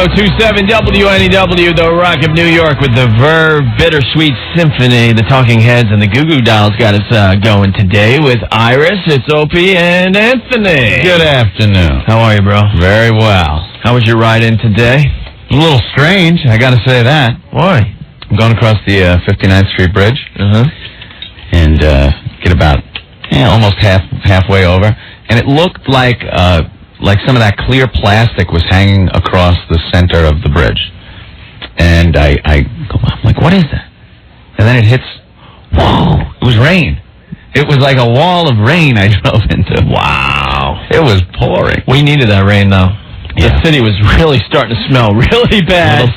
102.7 WNEW, the Rock of New York, with the Verve Bittersweet Symphony. The Talking Heads and the Goo Goo Dolls got us going today with Iris. It's Opie and Anthony. Good afternoon. How are you, bro? Very well. How was your ride in today? A little strange, I gotta say that. Why? I'm going across the 59th Street Bridge. And get about almost halfway over. And it looked like some of that clear plastic was hanging across the center of the bridge. And I'm like, what is that? And then it hits, whoa, it was rain. It was like a wall of rain I drove into. Wow. It was pouring. We needed that rain, though. Yeah. The city was really starting to smell really bad. A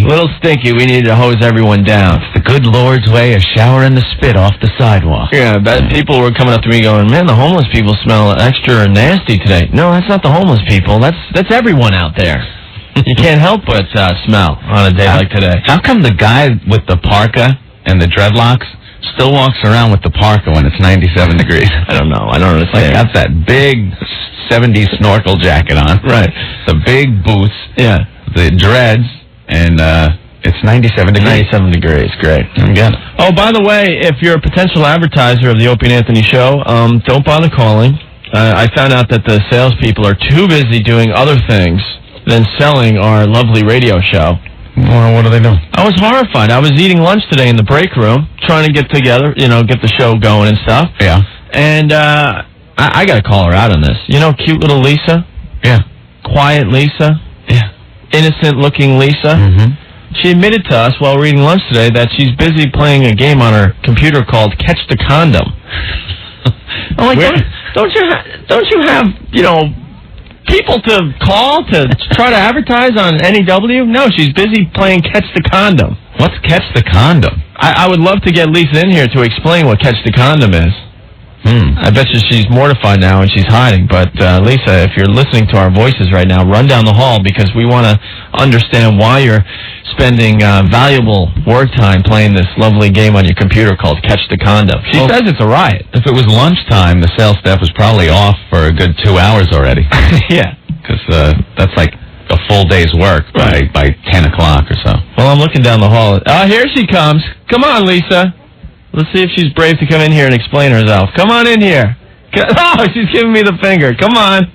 little stinky. We needed to hose everyone down. The good Lord's way, a shower and the spit off the sidewalk. Yeah, people were coming up to me going, man, the homeless people smell extra nasty today. No, that's not the homeless people. That's everyone out there. You can't help but smell on a day like today. How come the guy with the parka and the dreadlocks still walks around with the parka when it's 97 degrees? I don't know. I don't understand. Got that big 70s snorkel jacket on. Right. The big boots. Yeah. The dreads. And it's 97 degrees. 97 degrees. Great. Again. Oh, by the way, if you're a potential advertiser of the Opie and Anthony show, don't bother calling. I found out that the salespeople are too busy doing other things than selling our lovely radio show. Well, what are they doing? I was horrified. I was eating lunch today in the break room, trying to get together, get the show going and stuff. Yeah. And I got to call her out on this. You know, cute little Lisa? Yeah. Quiet Lisa? Yeah. Innocent-looking Lisa? Mm-hmm. She admitted to us while we were eating lunch today that she's busy playing a game on her computer called Catch the Condom. I'm like, don't you have, people to call to try to advertise on NEW? No, she's busy playing Catch the Condom. What's Catch the Condom? I would love to get Lisa in here to explain what Catch the Condom is. I bet you she's mortified now and she's hiding. But, Lisa, if you're listening to our voices right now, run down the hall because we want to understand why you're spending valuable work time playing this lovely game on your computer called Catch the Condom. She says it's a riot. If it was lunchtime, the sales staff was probably off for a good 2 hours already. Yeah. Because that's like a full day's work by 10 o'clock or so. Well, I'm looking down the hall. Here she comes. Come on, Lisa. Let's see if she's brave to come in here and explain herself. Come on in here. Oh, she's giving me the finger. Come on.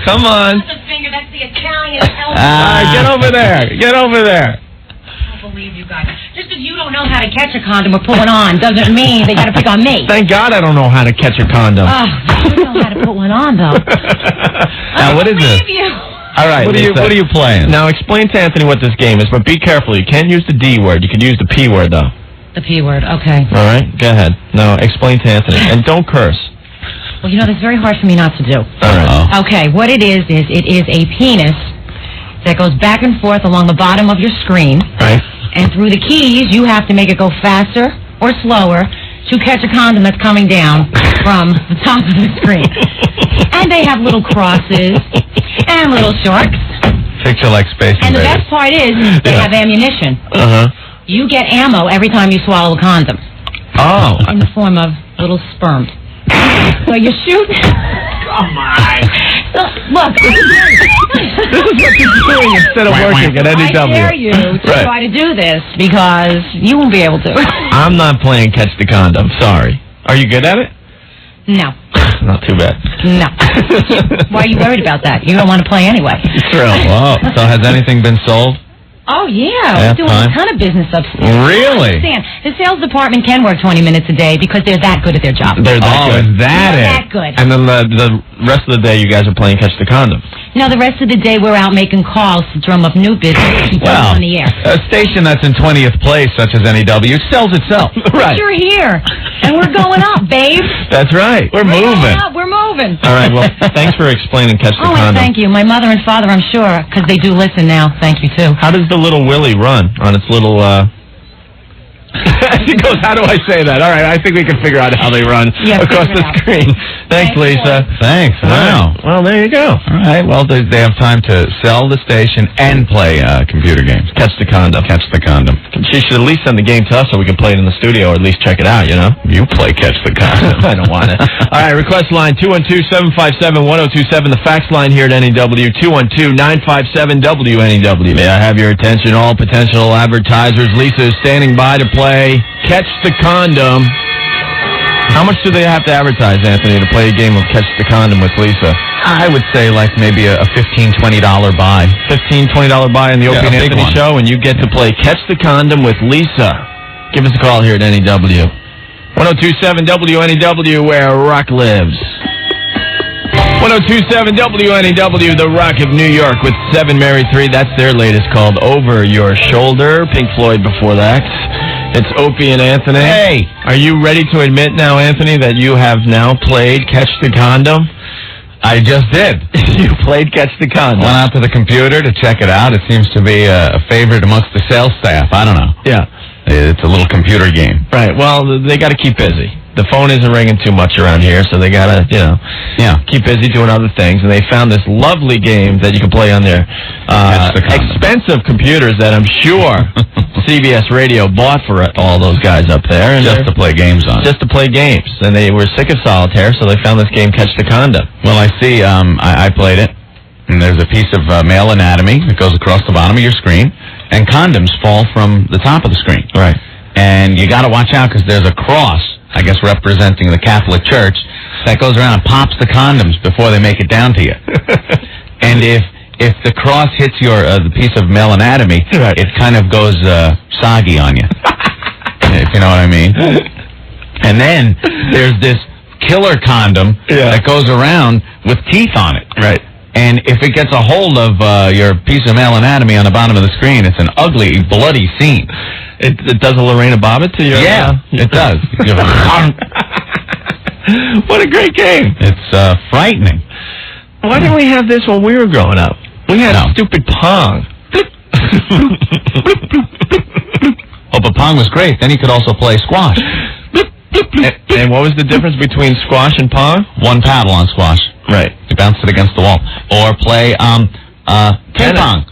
Come on. Not the finger, that's the Italian elbow. All right, get over there. Get over there. I don't believe you guys. Just because you don't know how to catch a condom or pull it on doesn't mean they got to pick on me. Thank God I don't know how to catch a condom. Oh, you know how to put one on, though. Now, what is this? You. All right, what are you playing? Now, explain to Anthony what this game is, but be careful. You can't use the D word. You can use the P word, though. The P word, okay. All right, go ahead. Now, explain to Anthony. And don't curse. Well, that's very hard for me not to do. All right. Okay, what it is it is a penis that goes back and forth along the bottom of your screen. Right. And through the keys, you have to make it go faster or slower to catch a condom that's coming down from the top of the screen. And they have little crosses and little sharks. Picture like Space And the Invaders. best part is they have ammunition. Uh-huh. You get ammo every time you swallow a condom. Oh. In the form of little sperm. So you shoot. Come on. So, look. This is what you're doing instead of working at NEW. I dare you to try to do this because you won't be able to. I'm not playing Catch the Condom. Sorry. Are you good at it? No. Not too bad. No. Why are you worried about that? You don't want to play anyway. True. Whoa. So has anything been sold? Oh, yeah. We're doing a ton of business upstairs. Really? Understand. The sales department can work 20 minutes a day because they're that good at their job. They're that good. Is that They're it? that good. And then the rest of the day, you guys are playing Catch the Condom. No, the rest of the day, we're out making calls to drum up new business and keep it on the air. A station that's in 20th place, such as NEW, sells itself. Right. But you're here, and we're going up, babe. That's right. We're moving. We're moving. All right, well, thanks for explaining Catch the Oh, and Condom. thank you. My mother and father, I'm sure, because they do listen now. Thank you, too. How does the little Willie run on its little She goes, how do I say that? All right, I think we can figure out how they run across the screen. Thanks, Lisa. Thanks. Wow. Well, there you go. All right. Well, they have time to sell the station and play computer games. Catch the condom. Catch the condom. She should at least send the game to us so we can play it in the studio or at least check it out, you know? You play Catch the Condom. I don't want it. All right, request line 212-757-1027. The fax line here at NEW, 212-957-WNEW. May I have your attention, all potential advertisers? Lisa is standing by to play Catch the Condom. How much do they have to advertise, Anthony, to play a game of Catch the Condom with Lisa? I would say like maybe a $15, $20 buy. $15, $20 buy in the Opie and Anthony show, and you get to play Catch the Condom with Lisa. Give us a call here at NEW. 1027 WNEW, where rock lives. 1027 WNEW, the Rock of New York with 7 Mary 3. That's their latest, called Over Your Shoulder. Pink Floyd before that. It's Opie and Anthony. Hey! Are you ready to admit now, Anthony, that you have now played Catch the Condom? I just did. You played Catch the Condom. Went out to the computer to check it out. It seems to be a favorite amongst the sales staff. I don't know. Yeah. It's a little computer game. Right. Well, they got to keep busy. The phone isn't ringing too much around here, so they got to, keep busy doing other things. And they found this lovely game that you can play on their expensive computers that I'm sure CBS Radio bought for all those guys up there. And just to play games on. Just to play games. And they were sick of solitaire, so they found this game, Catch the Condom. Well, I see. I played it. And there's a piece of male anatomy that goes across the bottom of your screen, and condoms fall from the top of the screen. Right. And you got to watch out because there's a cross, I guess representing the Catholic Church, that goes around and pops the condoms before they make it down to you. And if the cross hits your the piece of male anatomy, right, it kind of goes soggy on you, if you know what I mean. And then there's this killer condom that goes around with teeth on it. Right. And if it gets a hold of your piece of male anatomy on the bottom of the screen, it's an ugly, bloody scene. It does a Lorena Bobbitt to you? Yeah, it does. What a great game. It's frightening. Why didn't we have this when we were growing up? We had stupid Pong. Oh, but Pong was great. Then you could also play squash. And what was the difference between squash and Pong? One paddle on squash. Right. You bounce it against the wall. Or play ping pong.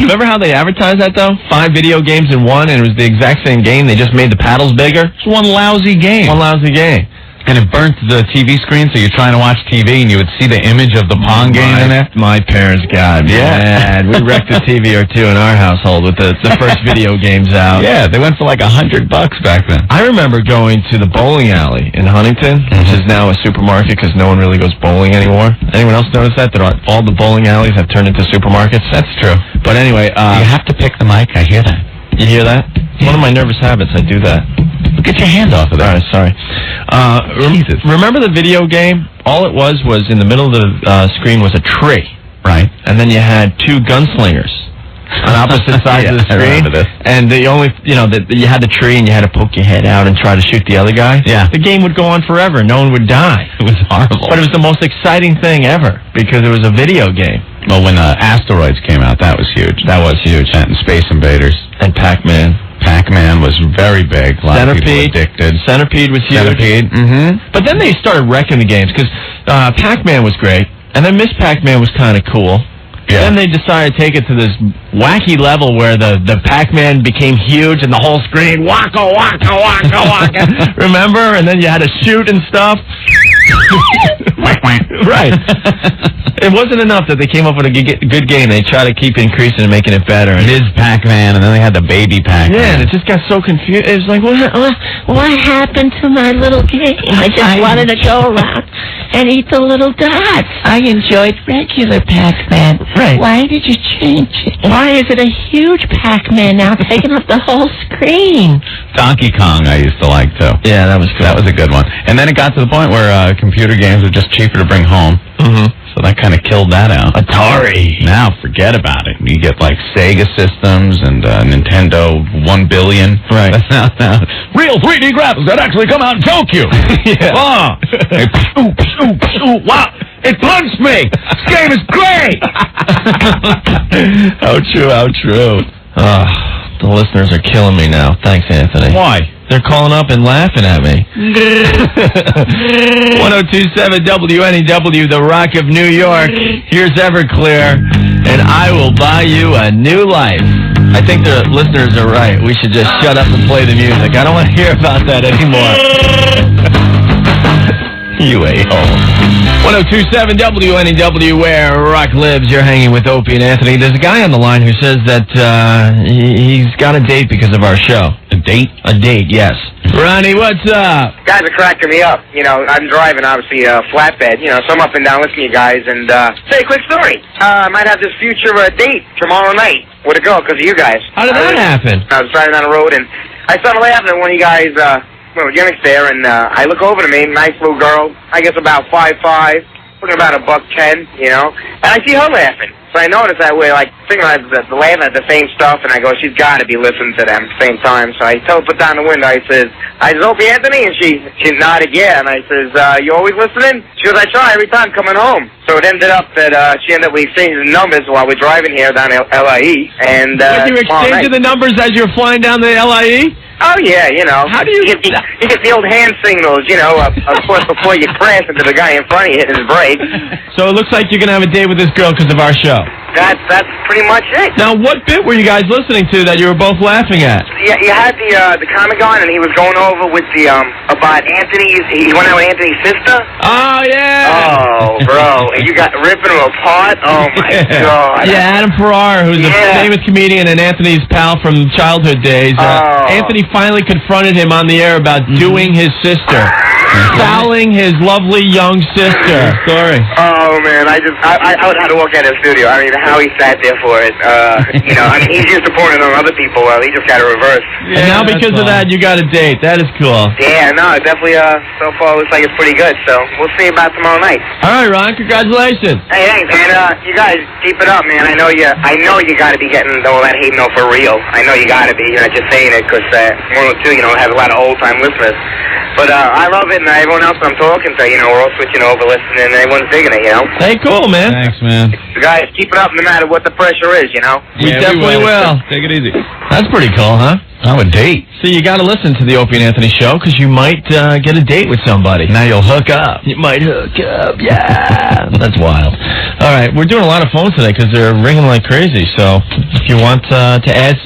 Remember how they advertised that, though? 5 video games in one, and it was the exact same game. They just made the paddles bigger. It's one lousy game. One lousy game. And it burnt the TV screen, so you're trying to watch TV, and you would see the image of the Pong game in there. My parents got mad. We wrecked a TV or two in our household with the first video games out. Yeah, they went for like $100 back then. I remember going to the bowling alley in Huntington, which is now a supermarket because no one really goes bowling anymore. Anyone else notice that? That all the bowling alleys have turned into supermarkets? That's true. But anyway... you have to pick the mic. I hear that. You hear that? It's one of my nervous habits. I do that. Get your hand off of that. All right, sorry. Jesus. Remember the video game? All it was in the middle of the screen was a tree. Right. And then you had 2 gunslingers on opposite sides of the screen. I remember this. And the only, you had the tree and you had to poke your head out and try to shoot the other guy. Yeah. The game would go on forever. No one would die. It was horrible. But it was the most exciting thing ever because it was a video game. Well, when Asteroids came out, that was huge. That was huge. And Space Invaders. And Pac-Man. Pac-Man was very big. A lot of people addicted. Centipede was huge. Centipede. Mm-hmm. But then they started wrecking the games because Pac-Man was great, and then Miss Pac-Man was kind of cool. Yeah. Then they decided to take it to this wacky level where the Pac-Man became huge and the whole screen, waka, waka, waka, waka. Remember? And then you had to shoot and stuff. Right. It wasn't enough that they came up with a good game. They tried to keep increasing and making it better. Ms. Pac-Man, and then they had the baby Pac-Man. Yeah, and it just got so confused. It was like, what happened to my little game? I just wanted to go around and eat the little dots. I enjoyed regular Pac-Man. Right. Why did you change it? Why is it a huge Pac-Man now taking up the whole screen? Donkey Kong I used to like, too. Yeah, that was cool. That was a good one. And then it got to the point where computer games were just cheaper to bring home. Mm-hmm. So that kind of killed that out. Atari. Now, forget about it. You get like Sega systems and Nintendo 1 billion. Right. That's not real 3D graphics that actually come out and choke you. Yeah. Oh. Wow. It punched me. This game is great. How true, how true. The listeners are killing me now. Thanks, Anthony. Why? They're calling up and laughing at me. 1027 WNEW, the Rock of New York. Here's Everclear, and I will buy you a new life. I think the listeners are right. We should just shut up and play the music. I don't want to hear about that anymore. You a-hole. 1027 WNEW, where rock lives. You're hanging with Opie and Anthony. There's a guy on the line who says that he's got a date because of our show. A date? A date, yes. Ronnie, what's up? Guys are cracking me up. You know, I'm driving, obviously, a flatbed. You know, so I'm up and down listening to you guys. And, say a quick story. I might have this future date tomorrow night with a girl because of you guys. How did that happen? I was driving down the road, and I started laughing at one of you guys, gimmicks there, and I look over to me, nice little girl, I guess about 5'5", looking about $110, you know, and I see her laughing. So I noticed that we're like thinking that they're laughing at the same stuff, and I go, she's got to be listening to them at the same time. So I tell her, put down the window. I says, Opie Anthony, and she nodded, yeah. And I says, you always listening? She goes, I try every time coming home. So it ended up that she ended up exchanging numbers while we're driving here down to LIE. And But you exchanging the numbers as you're flying down the LIE? Oh, yeah, you know. How do you get the old hand signals, you know, of course, before you crash into the guy in front of you hitting his brake. So it looks like you're going to have a date with this girl because of our show. That's pretty much it. Now, what bit were you guys listening to that you were both laughing at? Yeah, you had the comic on, and he was going over with the, about Anthony's, he went out with Anthony's sister. Oh, yeah. Oh, bro, and you got ripping him apart? Oh, my God. Yeah, Adam Ferrara, who's a famous comedian and Anthony's pal from childhood days. Anthony finally confronted him on the air about doing his sister. Fouling his lovely young sister. Story. Oh, man, I would have to walk out of the studio. I mean, how he sat there for it. You know, I mean, he's used to pouring it on other people. Well, he just got a reverse. Yeah, and now because of that, you got a date. That is cool. Yeah, no, it definitely, so far looks like it's pretty good. So we'll see about tomorrow night. All right, Ron, congratulations. Hey, thanks, man. You guys, keep it up, man. I know you got to be getting all that hate mail for real. I know you got to be. You're not just saying it because 102, you know, have a lot of old-time listeners. But I love it, and everyone else I'm talking to, you know, we're all switching over listening, and everyone's digging it, you know? Hey, cool, man. Thanks, man. So guys, keep it up no matter what the pressure is, you know? We definitely will. Take it easy. That's pretty cool, huh? Oh, a date. So you got to listen to the Opie and Anthony show because you might get a date with somebody. Now you'll hook up. You might hook up, yeah. That's wild. All right, we're doing a lot of phones today because they're ringing like crazy. So if you want to add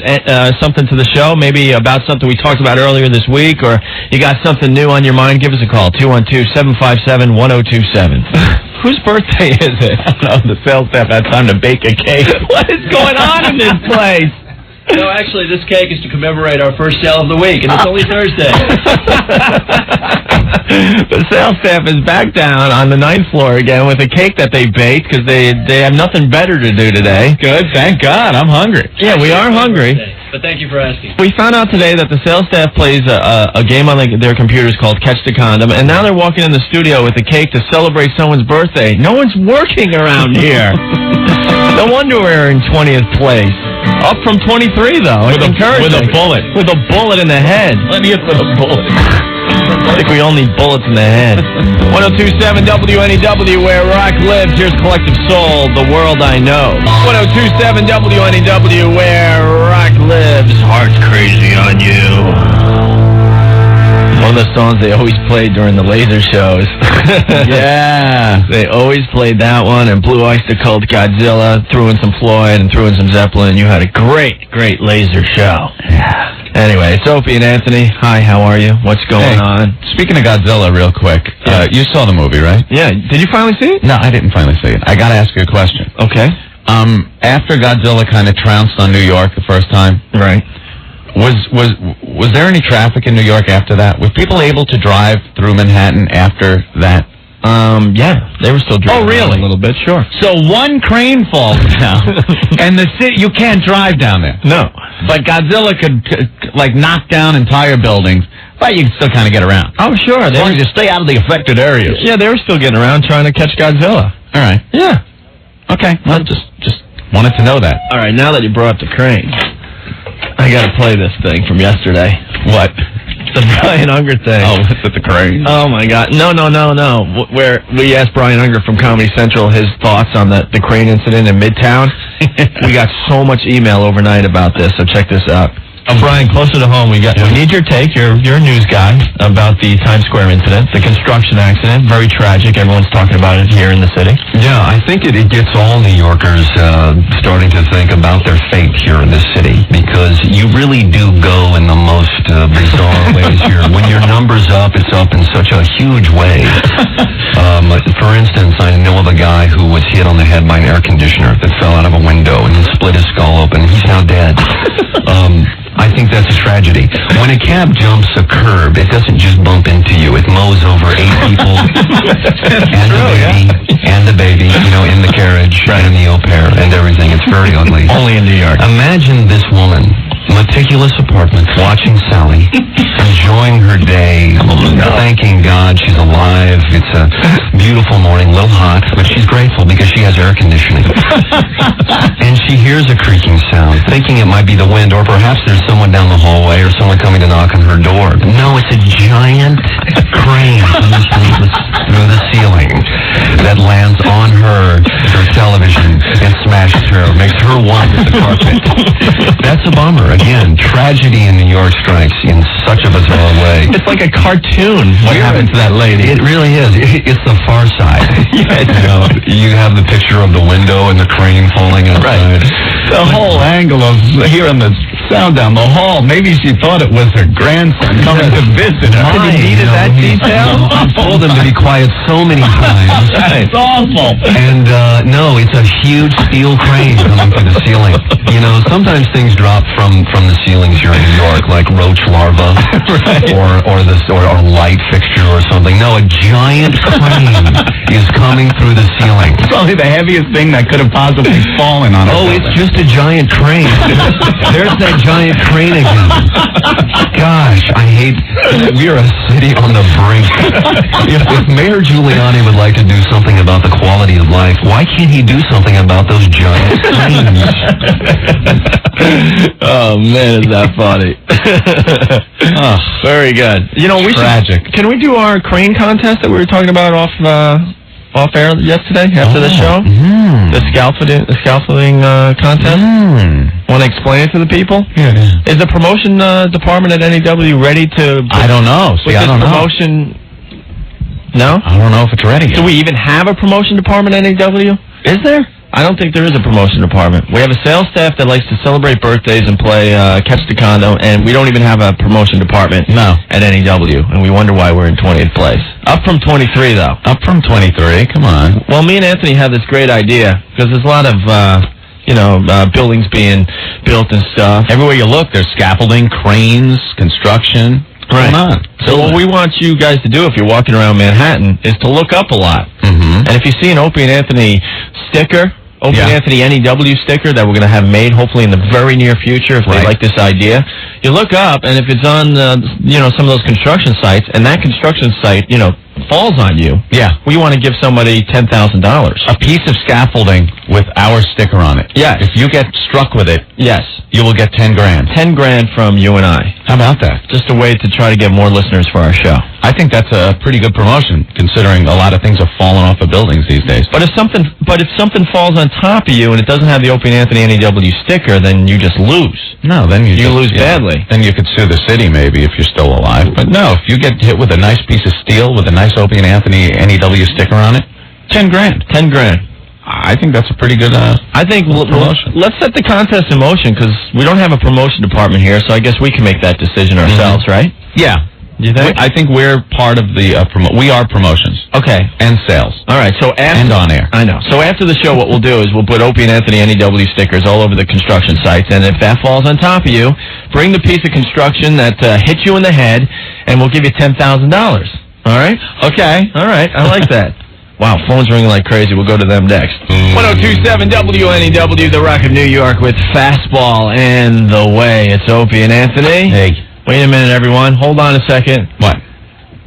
something to the show, maybe about something we talked about earlier this week, or you got something new on your mind, give us a call, 212-757-1027. Whose birthday is it? I don't know. The sales staff had time to bake a cake. What is going on in this place? No, actually, this cake is to commemorate our first sale of the week, and it's only Thursday. The sales staff is back down on the 9th floor again with a cake that they baked because they have nothing better to do today. Good, thank God. I'm hungry. Yeah, we are hungry. But thank you for asking. We found out today that the sales staff plays a game on their computers called Catch the Condom, and now they're walking in the studio with a cake to celebrate someone's birthday. No one's working around here. No wonder we're in 20th place. Up from 23, though. With a bullet. With a bullet in the head. Plenty of a bullet. I think we all need bullets in the head. 1027 WNEW, where rock lives. Here's Collective Soul, The World I Know. 1027 WNEW, where rock lives. Heart's crazy on you. One of the songs they always played during the laser shows. Yeah. They always played that one, and Blue Oyster Cult Godzilla, threw in some Floyd, and threw in some Zeppelin. You had a great laser show. Yeah. Anyway, it's Opie and Anthony. Hi, how are you? What's going on? Speaking of Godzilla real quick, you saw the movie, right? Yeah. Did you finally see it? No, I didn't finally see it. I got to ask you a question. Okay. After Godzilla kind of trounced on New York the first time, right? Was there any traffic in New York after that? Were people able to drive through Manhattan after that? Yeah, they were still driving. Oh, really? A little bit, sure. So one crane falls down, and the city, you can't drive down there. No. But Godzilla could, knock down entire buildings, but you can still kind of get around. Oh, sure. As long as you stay out of the affected areas. Yeah, they were still getting around trying to catch Godzilla. All right. Yeah. Okay. Well, just wanted to know that. All right, now that you brought up the crane, I got to play this thing from yesterday. What? The Brian Unger thing. Oh, it's with the crane. Oh, my God. No. Where we asked Brian Unger from Comedy Central his thoughts on the crane incident in Midtown. We got so much email overnight about this, so check this out. Brian, closer to home, we need your take. You're a news guy about the Times Square incident, the construction accident. Very tragic. Everyone's talking about it here in the city. Yeah, I think it gets all New Yorkers starting to think about their fate here in this city, because you really do go in the most bizarre ways here. When your number's up, it's up in such a huge way. For instance, I know of a guy who was hit on the head by an air conditioner that fell out of a window and split his skull open. He's now dead. I think that's a tragedy. When a cab jumps a curb, it doesn't just bump into you. It mows over 8 people and the baby, in the carriage, and the au pair, and everything. It's very ugly. Only in New York. Imagine this woman, meticulous apartment, watching Sally, enjoying her day, thanking God she's alive. It's a beautiful morning, a little hot, but she's grateful because she has air conditioning. And she hears a creaking sound, thinking it might be the wind, or perhaps there's someone down the hallway or someone coming to knock on her door. No, it's a giant crane through the ceiling that lands on her television and smashes her, makes her one with the carpet. That's a bummer. Again, tragedy in New York strikes in such a bizarre way. It's like a cartoon. What happened to that lady? It really is. It's the Far Side. You have the picture of the window and the crane falling outside. Right. The whole angle of hearing the sound down the hall. Maybe she thought it was her grandson coming to visit her. You needed that detail? I've told them to be quiet so many times. It's awful. And no, it's a huge steel crane coming through the ceiling. Sometimes things drop from the ceilings here in New York, like roach larvae, or light fixture or something. No, a giant crane is coming through the ceiling. Probably the heaviest thing that could have possibly fallen on her. Oh, it's just a giant crane. There's that giant crane again. Gosh, I hate. We're a city on the brink. If Mayor Giuliani would like to do something about the quality of life, why can't he do something about those giant cranes? Oh man, is that funny? Very good. Tragic. Can we do our crane contest that we were talking about off air yesterday after the show? The scaffolding contest. Want to explain it to the people? Yeah. Is the promotion department at NEW ready to? I don't know. See, I don't know. Promotion. No. I don't know if it's ready yet. Do we even have a promotion department at NEW? Is there? I don't think there is a promotion department. We have a sales staff that likes to celebrate birthdays and play Catch the Condo, and we don't even have a promotion department at NEW, and we wonder why we're in 20th place. Up from 23, though. Up from 23, come on. Well, me and Anthony had this great idea, because there's a lot of, buildings being built and stuff. Everywhere you look, there's scaffolding, cranes, construction. Right. Come on. So what we want you guys to do if you're walking around Manhattan is to look up a lot. Mm-hmm. And if you see an Opie and Anthony sticker, Opie and Anthony NEW sticker that we're going to have made hopefully in the very near future if they like this idea, you look up, and if it's on, some of those construction sites, and that construction site, falls on you, we want to give somebody $10,000. A piece of scaffolding with our sticker on it. Yes. If you get struck with it, yes, you will get $10,000. $10,000 from you and I. How about that? Just a way to try to get more listeners for our show. I think that's a pretty good promotion, considering a lot of things are falling off of buildings these days. But if something falls on top of you and it doesn't have the Opie and Anthony NEW sticker, then you just lose. No, then you lose badly. Then you could sue the city maybe if you're still alive. But no, if you get hit with a nice piece of steel with a nice Opie and Anthony NEW sticker on it, $10,000. $10,000. I think that's a pretty good I think promotion. Let's set the contest in motion, because we don't have a promotion department here, so I guess we can make that decision ourselves, right? Yeah. You think? I think we're part of the we are promotions. Okay. And sales. All right. So and on air. I know. So after the show, what we'll do is we'll put Opie and Anthony NEW stickers all over the construction sites, and if that falls on top of you, bring the piece of construction that hit you in the head, and we'll give you $10,000. All right? Okay. All right. I like that. Wow, phone's ringing like crazy. We'll go to them next. 102.7 WNEW, the Rock of New York, with Fastball and The Way. It's Opie and Anthony. Hey. Wait a minute, everyone. Hold on a second. What?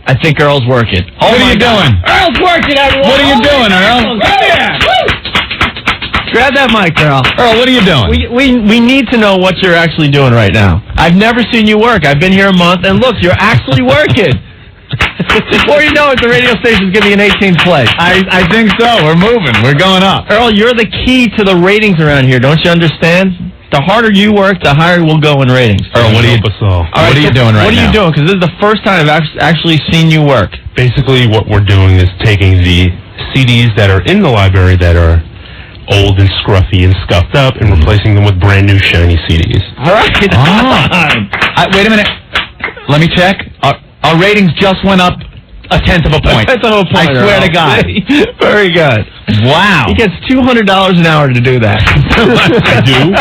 I think Earl's working. What are you doing? Earl's working, everyone. What are you doing, Earl? Come here. Grab that mic, Earl. Earl, what are you doing? We need to know what you're actually doing right now. I've never seen you work. I've been here a month, and look, you're actually working. Before you know it, the radio station's giving you an 18th place. I think so. We're moving. We're going up. Earl, you're the key to the ratings around here. Don't you understand? The harder you work, the higher we'll go in ratings. Earl, what are you doing right now? What are you doing? Because this is the first time I've actually seen you work. Basically, what we're doing is taking the CDs that are in the library that are old and scruffy and scuffed up and replacing them with brand new shiny CDs. All right. Wait a minute. Let me check. Our ratings just went up 1/10 of a point. That's a whole point. I swear to God. Very good. Wow. He gets $200 an hour to do that. I do.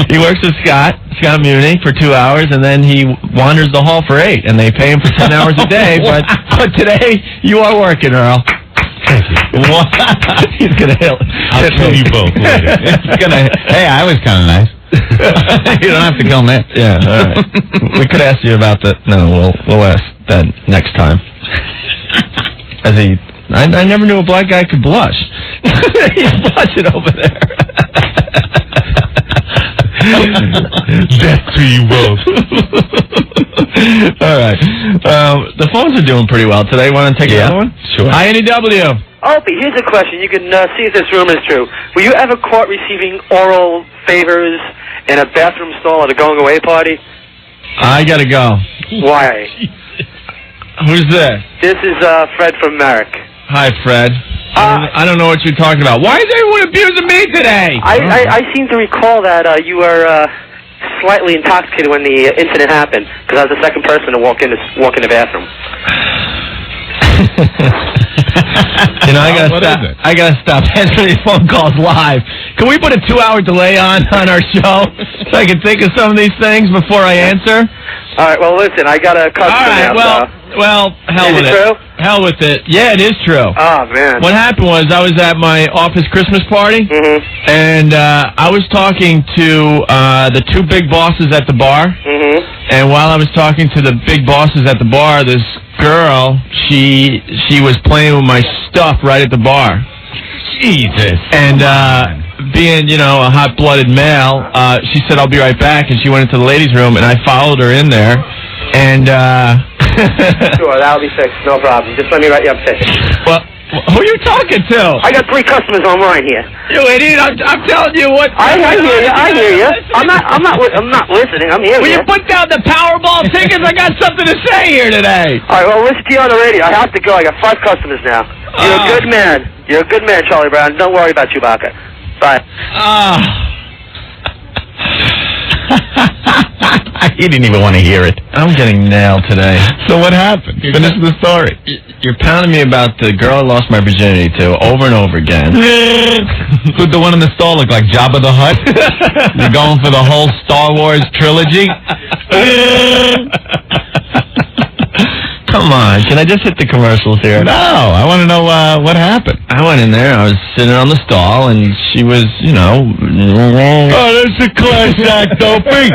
He works with Scott Muni, for 2 hours, and then he wanders the hall for 8, and they pay him for 10 hours a day. But today, you are working, Earl. Thank you. He's going to hit I'll kill you both later. Hey, I was kind of nice. You don't have to kill me. Yeah, all right. We could ask you about that. No, we'll ask that next time. I never knew a black guy could blush. He's blushing over there. Death to you both. All right. The phones are doing pretty well today. Want to take another one? Sure. Hi, NEW. Opie, here's a question. You can see if this rumor is true. Were you ever caught receiving oral favors in a bathroom stall at a going-away party? I got to go. Why? Who's this? This is Fred from Merrick. Hi, Fred. I don't know what you're talking about. Why is everyone abusing me today? I seem to recall that you were slightly intoxicated when the incident happened, because I was the second person to walk in the bathroom. You know, I gotta stop answering these phone calls live. Can we put a 2-hour delay on our show so I can think of some of these things before I answer? All right. Well, listen, I got a customer now. Well, hell with it. Is it true? Hell with it. Yeah, it is true. Oh man. What happened was I was at my office Christmas party, and I was talking to the two big bosses at the bar. And while I was talking to the big bosses at the bar, this girl, she was playing with my stuff right at the bar. Jesus. And being, you know, a hot-blooded male, she said, "I'll be right back," and she went into the ladies' room, and I followed her in there, and Sure, that'll be fixed. No problem. Just let me write you up fixed. Well, who are you talking to? I got 3 customers online here. You idiot! I'm telling you what. I hear you. I'm not listening. I'm hearing Will you. you put down the Powerball tickets? I got something to say here today. All right, well, listen to you on the radio. I have to go. I got 5 customers now. You're a good man. You're a good man, Charlie Brown. Don't worry about Chewbacca. Bye. He didn't even want to hear it. I'm getting nailed today. So what happened? Finish the story. You're pounding me about the girl I lost my virginity to over and over again. Could the one in the stall look like Jabba the Hutt? You're going for the whole Star Wars trilogy? Come on, can I just hit the commercials here? No, I want to know what happened. I went in there, I was sitting on the stall, and she was, you know... Oh, that's a class act, Opie.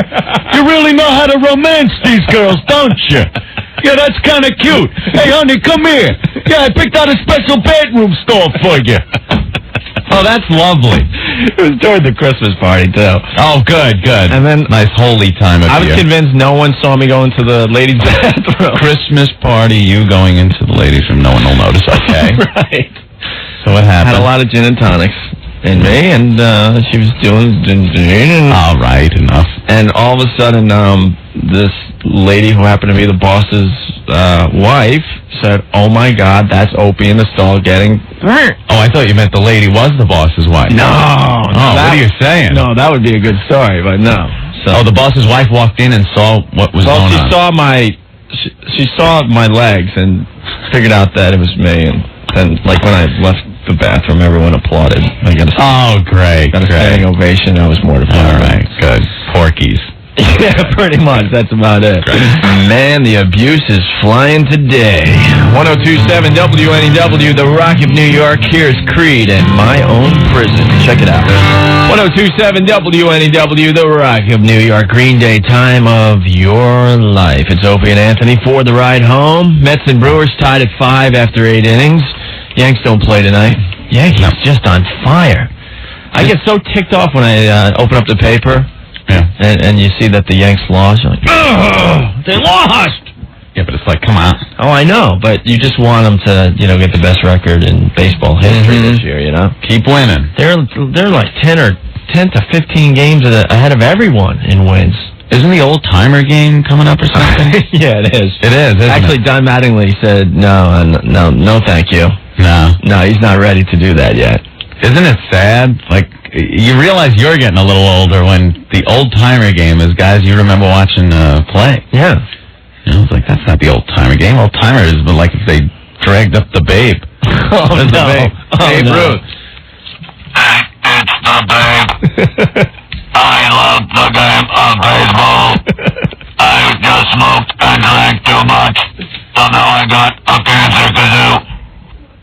You really know how to romance these girls, don't you? Yeah, that's kind of cute. Hey, honey, come here. Yeah, I picked out a special bedroom stall for you. Oh, that's lovely. It was during the Christmas party, too. Oh, good. And then nice holy time of year. I was convinced no one saw me go into the ladies' bathroom. Christmas party, you going into the ladies' room, no one will notice, okay? Right. So what happened? Had a lot of gin and tonics in me, and she was doing gin. All right, enough. And all of a sudden, this lady who happened to be the boss's wife said, "Oh my God, that's Opie in the stall getting." Oh, I thought you meant the lady was the boss's wife. No. Oh, what are you saying? No, that would be a good story, but no. So, the boss's wife walked in and saw what was going on. She saw my legs and figured out that it was me. And then, like when I left the bathroom, everyone applauded. I got great. Got a standing ovation. I was mortified. All right, good. Porkies. Yeah, pretty much. That's about it. Man, the abuse is flying today. 102.7 WNEW, the Rock of New York. Here's Creed and My Own Prison. Check it out. 102.7 WNEW, the Rock of New York. Green Day, time of your life. It's Opie and Anthony for the ride home. Mets and Brewers tied at 5 after 8 innings. Yanks don't play tonight. Yankees just on fire. I get so ticked off when I open up the paper. Yeah. And you see that the Yanks lost. You're like, oh, they lost! Yeah, but it's like, come on. Oh, I know, but you just want them to, get the best record in baseball history this year, Keep winning. They're like 10 to 15 games ahead of everyone in wins. Isn't the old-timer game coming up or something? Yeah, it is. It is, isn't Actually, it? Don Mattingly said, no, thank you. No, he's not ready to do that yet. Isn't it sad? Like, you realize you're getting a little older when the old-timer game is guys you remember watching play. Yeah. It's like, that's not the old-timer game. Old-timer is like if they dragged up the Babe. Oh, no. The Babe. Babe Ruth. It's the Babe. I love the game of baseball. I just smoked and drank too much, so now I got a cancer kazoo.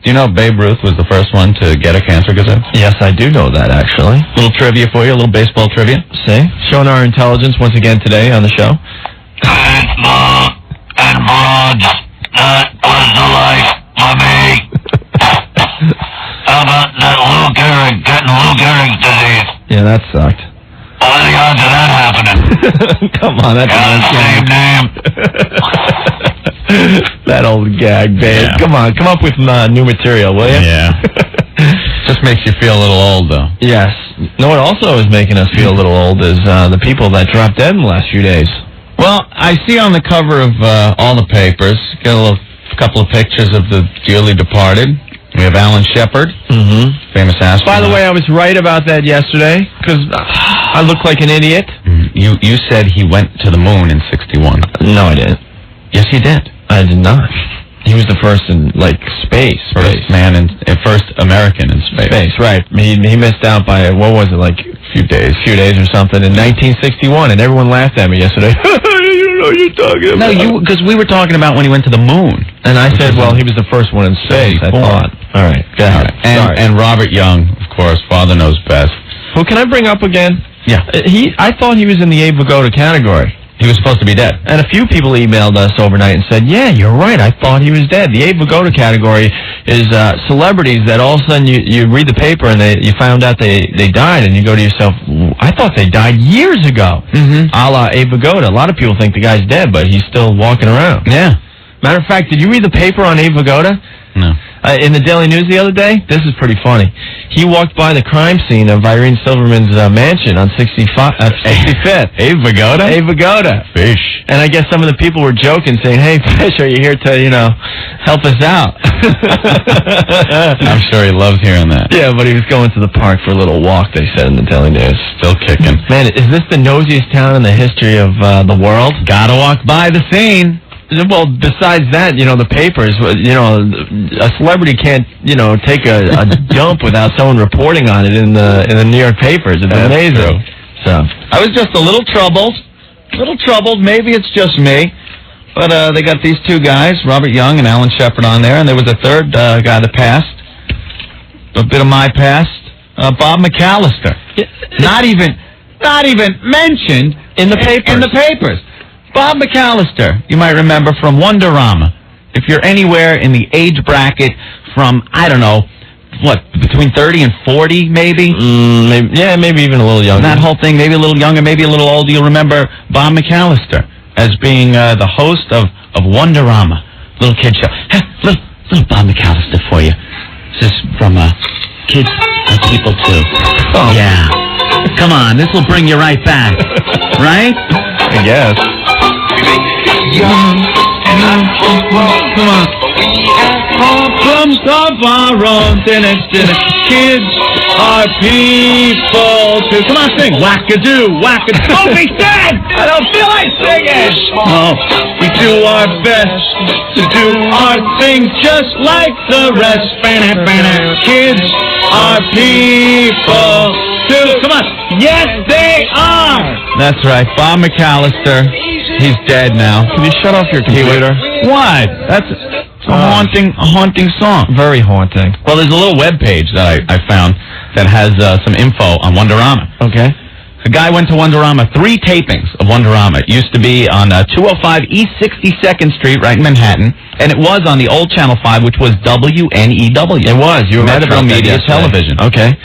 Do you know Babe Ruth was the first one to get a cancer kazoo? Yes, I do know that, actually. Little trivia for you, a little baseball trivia. See? Showing our intelligence once again today on the show. Baseball and broads, that was the life for me. How about that Lou Gehrig getting Lou Gehrig's disease? Yeah, that sucked. What are the odds of that happening? Come on, that's Got the same name. That old gag, Babe. Yeah. Come on, come up with new material, will you? Yeah. Just makes you feel a little old, though. Yes. No, what also is making us feel a little old is the people that dropped dead in the last few days. Well, I see on the cover of all the papers, got a couple of pictures of the dearly departed. We have Alan Shepard, famous astronaut. By the way, I was right about that yesterday, because I look like an idiot. You said he went to the moon in 61. No, I didn't. Yes, he did. I did not. He was the first in, space. First American in space. Space, right. He missed out by, what was it, a few days or something, in 1961, and everyone laughed at me yesterday. You know what you're talking about. No, because we were talking about when he went to the moon. And I said, well, he was the first one in space, I thought. All right, go ahead. And Robert Young, of course, Father Knows Best. Who can I bring up again? Yeah. I thought he was in the Abe Vigoda category. He was supposed to be dead. And a few people emailed us overnight and said, yeah, you're right, I thought he was dead. The Abe Vigoda category is celebrities that all of a sudden you read the paper and you found out they died, and you go to yourself, I thought they died years ago. A la Abe Vigoda. A lot of people think the guy's dead, but he's still walking around. Yeah. Matter of fact, did you read the paper on Abe Vigoda? No. In the Daily News the other day? This is pretty funny. He walked by the crime scene of Irene Silverman's mansion on 65th. Abe Vigoda? Abe Vigoda. Fish. And I guess some of the people were joking, saying, hey, Fish, are you here to, help us out? I'm sure he loves hearing that. Yeah, but he was going to the park for a little walk, they said in the Daily News. Still kicking. Man, is this the nosiest town in the history of the world? Gotta walk by the scene. Well, besides that, the papers, a celebrity can't, take a dump without someone reporting on it in the New York papers. It's amazing. True. So I was just a little troubled. Maybe it's just me. But they got these two guys, Robert Young and Alan Shepard, on there, and there was a third guy that passed. A bit of my past, Bob McAllister. Not even mentioned in the papers. Bob McAllister, you might remember from Wonderama. If you're anywhere in the age bracket from, I don't know, between 30 and 40, maybe? Maybe even a little younger. That whole thing, maybe a little younger, maybe a little older. You'll remember Bob McAllister as being the host of Wonderama, little kid show. Little Bob McAllister for you. This is from Kids and People Too. Oh. Yeah. Come on, this will bring you right back. Right? I guess. Young, come on. From our own kids are people too. Come on, sing. Wackadoo, wackadoo. Opie said! I don't feel like singing. Oh, we do our best to do our things just like the rest. Kids are people too. Come on. Yes, they are. That's right. Bob McAllister. He's dead now. Can you shut off your computer? What? That's a haunting song. Very haunting. Well, there's a little web page that I found that has some info on Wonderama. Okay. A guy went to Wonderama, 3 tapings of Wonderama. It used to be on 205 East 62nd Street, right in Manhattan, and it was on the old Channel 5, which was WNEW. It was. You were right Metro about that Media yesterday. Television. Okay.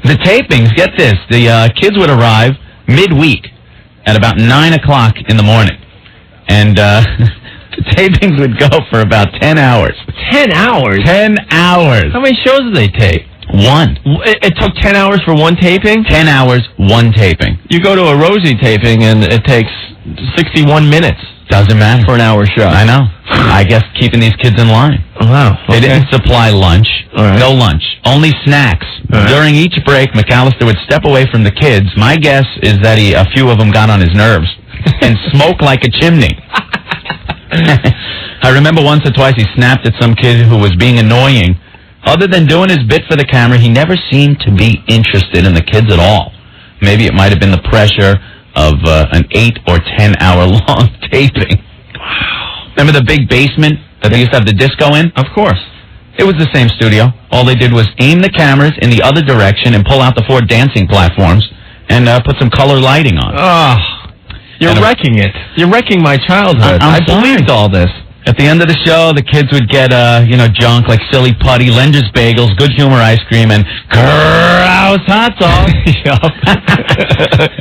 The tapings, get this, the kids would arrive midweek at about 9 o'clock in the morning. And Tapings would go for about 10 hours. 10 hours? 10 hours. How many shows did they tape? One. It took 10 hours for one taping? 10 hours, one taping. You go to a Rosie taping, and it takes 61 minutes. Doesn't matter. For an hour show. I know. I guess keeping these kids in line. Oh, wow. They didn't supply lunch. All right. No lunch. Only snacks. All right. During each break, McAllister would step away from the kids. My guess is that a few of them got on his nerves and smoked like a chimney. I remember once or twice he snapped at some kid who was being annoying. Other than doing his bit for the camera, he never seemed to be interested in the kids at all. Maybe it might have been the pressure of an 8 or 10 hour long taping. Wow. Remember the big basement that they used to have the disco in? Of course. It was the same studio. All they did was aim the cameras in the other direction and pull out the 4 dancing platforms and put some color lighting on. Oh, you're wrecking it. You're wrecking my childhood. I believed all this. At the end of the show, the kids would get, junk like Silly Putty, Lender's Bagels, Good Humor Ice Cream, and Grouse Hot Dogs.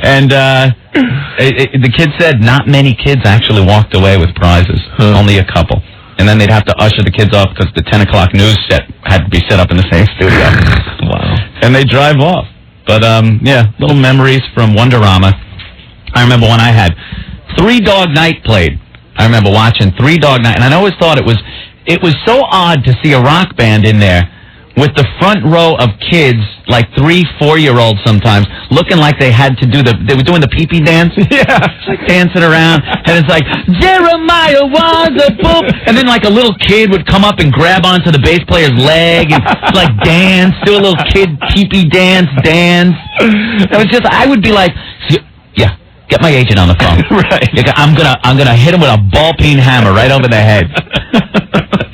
And the kid said not many kids actually walked away with prizes. Only a couple. And then they'd have to usher the kids off because the 10 o'clock news set had to be set up in the same studio. Wow. And they'd drive off. But, little memories from Wonderama. I remember when I had 3 Dog Night played. I remember watching 3 Dog Night, and I always thought it was so odd to see a rock band in there with the front row of kids, like 3, 4-year-olds sometimes, looking like they were doing the pee-pee dance. Yeah. Like dancing around, and it's like, Jeremiah was a poop, and then like a little kid would come up and grab onto the bass player's leg and like dance, do a little kid pee-pee dance. It was just, I would be like, yeah. Get my agent on the phone. Right. I'm gonna hit him with a ball peen hammer right over the head.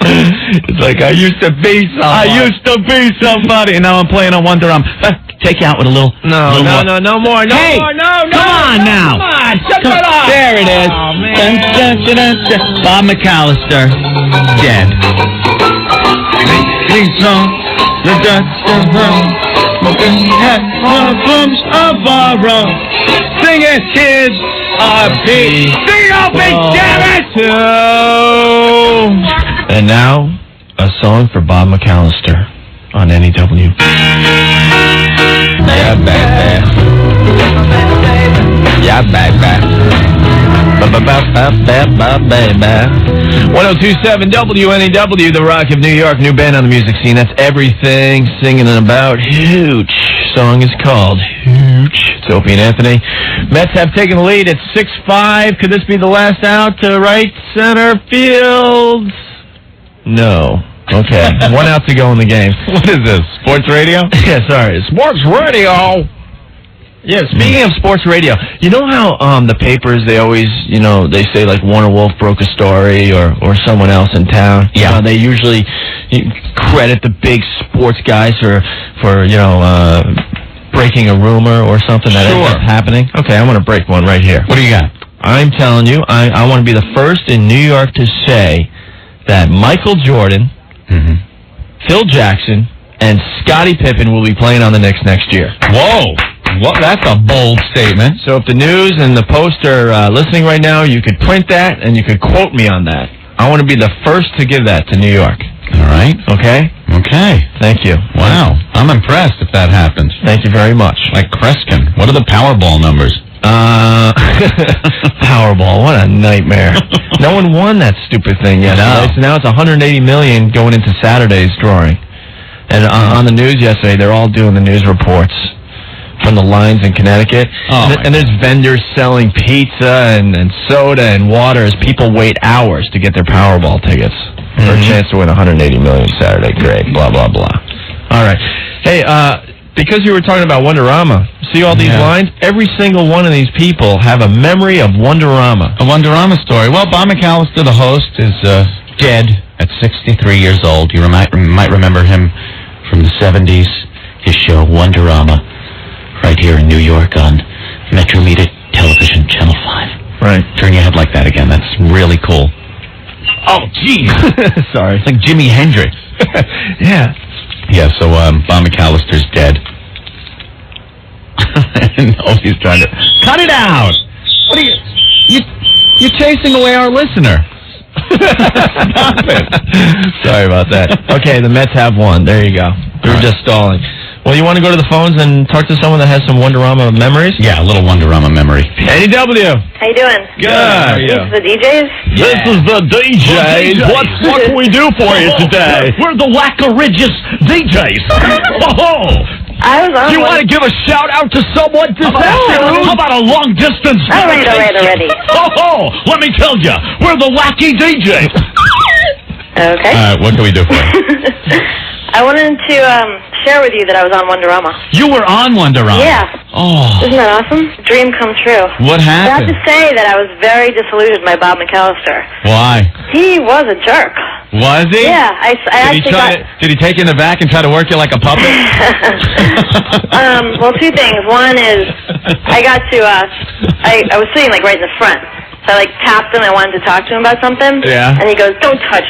It's like I used to be somebody. And now I'm playing on Wonderama. Take you out with a little. No more. Come on now. Come on, shut it off. There it is. Oh, man. Bob McAllister, dead. Sing it, kids. Sing it, Opie, damn it! And now, a song for Bob McAllister on NEW. Yeah, baby. Yeah, baby. 1027 WNEW, The Rock of New York, new band on the music scene. That's everything singing about Hooch. Song is called Hooch. It's Opie and Anthony. Mets have taken the lead at 6-5. Could this be the last out to right center field? No. Okay. 1 out to go in the game. What is this? Sports radio? Yeah, sorry. Sports radio. Yeah, speaking of sports radio, you know how the papers, they always, they say like Warner Wolf broke a story or someone else in town? Yeah. They usually credit the big sports guys for breaking a rumor or something that ends up happening. Okay, I'm going to break one right here. What do you got? I'm telling you, I want to be the first in New York to say that Michael Jordan, Phil Jackson, and Scottie Pippen will be playing on the Knicks next year. Whoa. Well, that's a bold statement. So if the News and the Post are listening right now, you could print that and you could quote me on that. I want to be the first to give that to New York. All right. Okay? Okay. Thank you. Wow. I'm impressed if that happens. Thank you very much. Like Kreskin. What are the Powerball numbers? Powerball. What a nightmare. No one won that stupid thing yesterday. So now it's $180 million going into Saturday's drawing. And on the news yesterday, they're all doing the news reports from the lines in Connecticut. Oh, and there's vendors selling pizza and soda and water as people wait hours to get their Powerball tickets for a chance to win $180 million Saturday. Great. Blah, blah, blah. All right. Hey, because you were talking about Wonderama, see all these lines? Every single one of these people have a memory of Wonderama. A Wonderama story. Well, Bob McAllister, the host, is dead at 63 years old. You might remember him from the 70s, his show Wonderama, right here in New York on Metro Media Television, Channel 5. Right. Turn your head like that again. That's really cool. Oh, geez. Sorry. It's like Jimi Hendrix. Yeah. Yeah, so Bob McAllister's dead. No, he's trying to... Cut it out! What are you... You're chasing away our listener. Stop it. Sorry about that. Okay, the Mets have won. There you go. We were just stalling. Well, you want to go to the phones and talk to someone that has some Wonderama memories? Yeah, a little Wonderama memory. NEW. How you doing? Good. How are you? This is the DJs? This is the DJs. What can we do for you today? We're the whack-a-ridges DJs. Oh, I was on do you one. want to give a shout-out to someone this afternoon? How about a long-distance? All right. Oh, let me tell you, we're the wacky DJs. Okay. What can we do for you? I wanted to share with you that I was on Wonderama. You were on Wonderama? Yeah. Oh. Isn't that awesome? Dream come true. What I have happened? to say that I was very disillusioned by Bob McAllister. Why? He was a jerk. Was he? Yeah, I actually got... Did he take you in the back and try to work you like a puppet? Well, two things. One is I got to, I was sitting like right in the front. So I like tapped him. I wanted to talk to him about something. Yeah. And he goes, don't touch.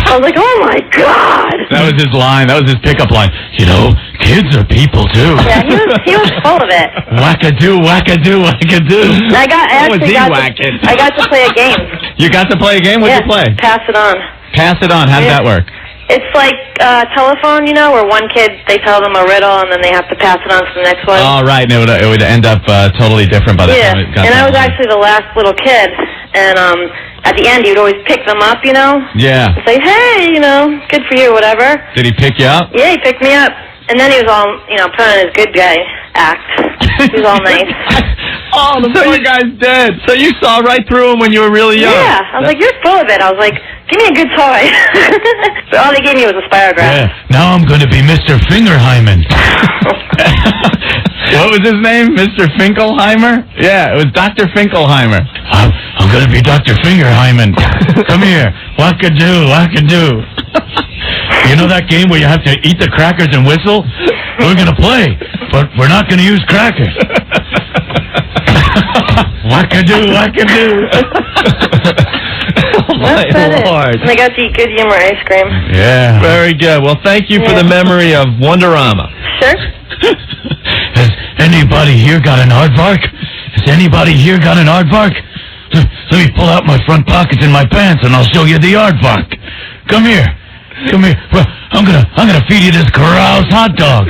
I was like, oh my God. That was his line. That was his pickup line. You know, kids are people too. Yeah, he was full of it. Wackadoo, wackadoo, wackadoo. I got to play a game. You got to play a game? What'd you play? Pass it on. Pass it on. How did that work? It's like telephone, you know, where one kid, they tell them a riddle and then they have to pass it on to the next one. Oh, right. And it would end up totally different by the time it got and I was done. actually the last little kid. And at the end, he would always pick them up, you know. Yeah. Say, hey, you know, good for you, whatever. Did he pick you up? Yeah, he picked me up. And then he was all, you know, putting on his good guy act. He was all nice. Oh, the poor guy's dead. So you saw right through him when you were really young. Yeah, I was like, you're full of it. I was like, give me a good toy. But all they gave me was a spirograph. Yeah. Now I'm going to be Mr. Fingerheimen. What was his name? Mr. Finkelheimer? Yeah, it was Dr. Finkelheimer. I'm going to be Dr. Fingerheimen. Come here. Wackadoo, wackadoo. You know that game where you have to eat the crackers and whistle? We're going to play, but we're not going to use crackers. Wackadoo, wackadoo. Oh, my Lord. And I got to eat good humor ice cream. Yeah. Very good. Well, thank you for the memory of Wonderama. Sure. Has anybody here got an aardvark? Has anybody here got an aardvark? Let me pull out my front pockets in my pants and I'll show you the aardvark. Come here. Come here. Well, I'm gonna feed you this grouse hot dog.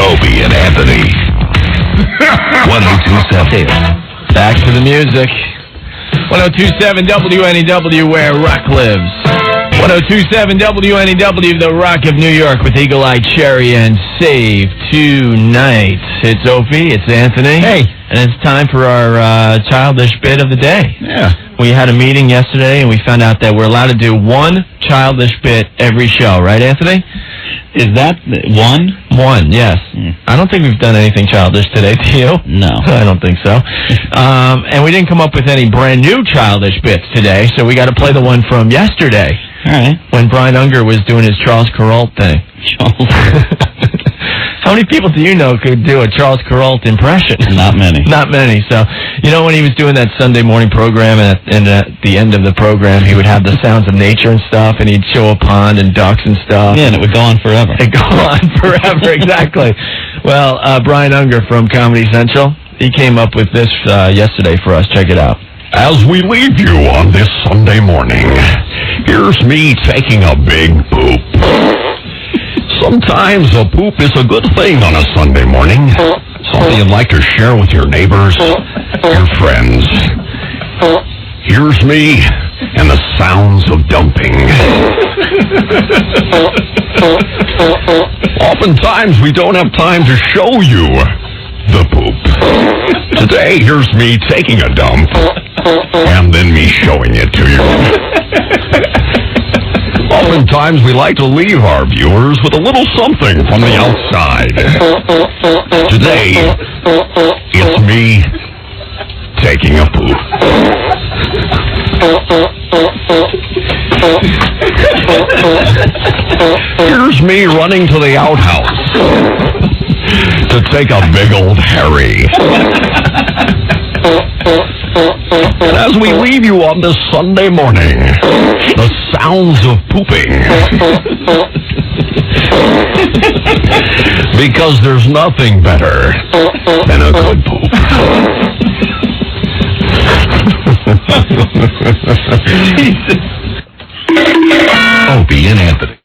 Opie and Anthony. 1027. Back to the music. 1027 WNEW, where rock lives. 1027 WNEW, the Rock of New York, with Eagle Eye Cherry and Save Tonight. It's Opie, it's Anthony. Hey. And it's time for our childish bit of the day. Yeah. We had a meeting yesterday, and we found out that we're allowed to do one childish bit every show. Right, Anthony? Is that one? One, yes. I don't think we've done anything childish today, do you? No. I don't think so. And we didn't come up with any brand new childish bits today, so we got to play the one from yesterday. All right. When Brian Unger was doing his Charles Kuralt thing. How many people do you know could do a Charles Kuralt impression? Not many. Not many. So, you know, when he was doing that Sunday morning program, and at the end of the program, he would have the sounds of nature and stuff, and he'd show a pond and ducks and stuff. Yeah, and it would go on forever. It'd go on forever, exactly. Well, Brian Unger from Comedy Central, he came up with this yesterday for us. Check it out. As we leave you on this Sunday morning, here's me taking a big poop. Sometimes a poop is a good thing on a Sunday morning. Something you'd like to share with your neighbors, your friends. Here's me and the sounds of dumping. Oftentimes we don't have time to show you the poop. Today, here's me taking a dump and then me showing it to you. Oftentimes, we like to leave our viewers with a little something from the outside. Today, it's me taking a poop. Here's me running to the outhouse to take a big old Harry. And as we leave you on this Sunday morning, the sounds of pooping. Because there's nothing better than a good poop. Opie and Anthony.